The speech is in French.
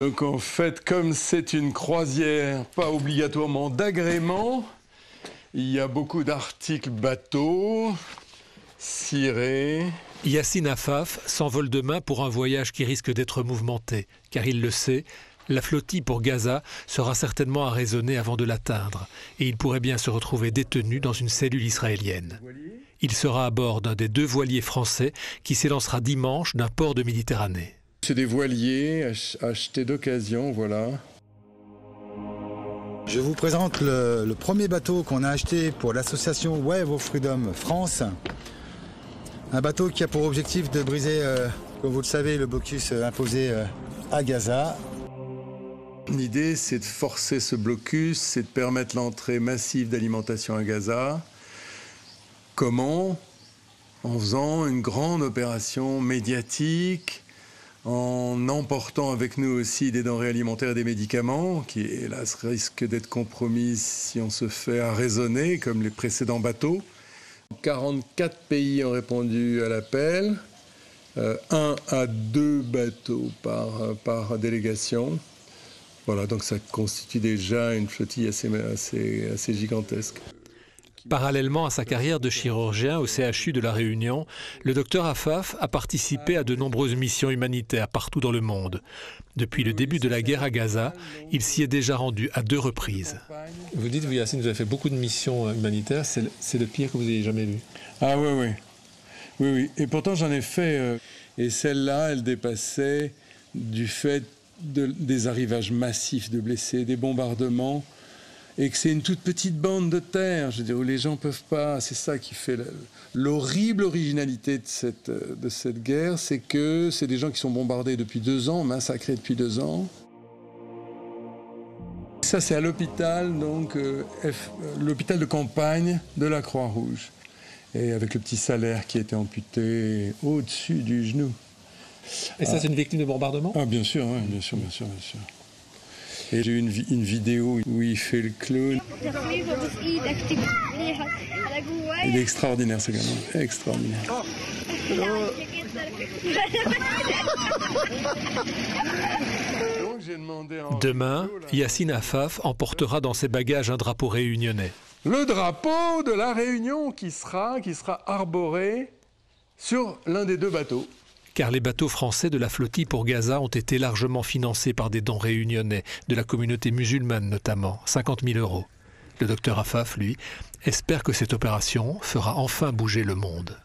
Donc en fait, comme c'est une croisière, pas obligatoirement d'agrément, il y a beaucoup d'articles bateaux, cirés. Yassine Affaf s'envole demain pour un voyage qui risque d'être mouvementé, car il le sait, la flottille pour Gaza sera certainement arraisonnée avant de l'atteindre, et il pourrait bien se retrouver détenu dans une cellule israélienne. Il sera à bord d'un des 2 voiliers français qui s'élancera dimanche d'un port de Méditerranée. C'est des voiliers achetés d'occasion, voilà. Je vous présente le premier bateau qu'on a acheté pour l'association Wave of Freedom France. Un bateau qui a pour objectif de briser, comme vous le savez, le blocus imposé à Gaza. L'idée, c'est de forcer ce blocus, c'est de permettre l'entrée massive d'alimentation à Gaza. Comment? En faisant une grande opération médiatique, en emportant avec nous aussi des denrées alimentaires et des médicaments, qui, hélas, risquent d'être compromis si on se fait arraisonner, comme les précédents bateaux. 44 pays ont répondu à l'appel, 1 à 2 bateaux par délégation. Voilà, donc ça constitue déjà une flottille assez gigantesque. Parallèlement à sa carrière de chirurgien au CHU de La Réunion, le docteur Affaf a participé à de nombreuses missions humanitaires partout dans le monde. Depuis le début de la guerre à Gaza, il s'y est déjà rendu à 2 reprises. Vous dites, Yassine, vous avez fait beaucoup de missions humanitaires, c'est le pire que vous ayez jamais vu. Ah oui. Oui. Et pourtant j'en ai fait, et celle-là, elle dépassait du fait des arrivages massifs de blessés, des bombardements, et que c'est une toute petite bande de terre, je veux dire, où les gens peuvent pas. C'est ça qui fait l'horrible originalité de cette guerre, c'est que c'est des gens qui sont bombardés depuis 2 ans, massacrés depuis 2 ans. Ça, c'est à l'hôpital, donc l'hôpital de campagne de la Croix-Rouge, et avec le petit salaire qui a été amputé au-dessus du genou. Et ça, c'est une victime de bombardement? Ah, bien sûr, oui, bien sûr. Et j'ai eu une vidéo où il fait le clown. Il est extraordinaire, ce gamin. Extraordinaire. Demain, Yassine Affaf emportera dans ses bagages un drapeau réunionnais. Le drapeau de la Réunion qui sera arboré sur l'un des 2 bateaux. Car les bateaux français de la flottille pour Gaza ont été largement financés par des dons réunionnais, de la communauté musulmane notamment, 50 000 €. Le docteur Affaf, lui, espère que cette opération fera enfin bouger le monde.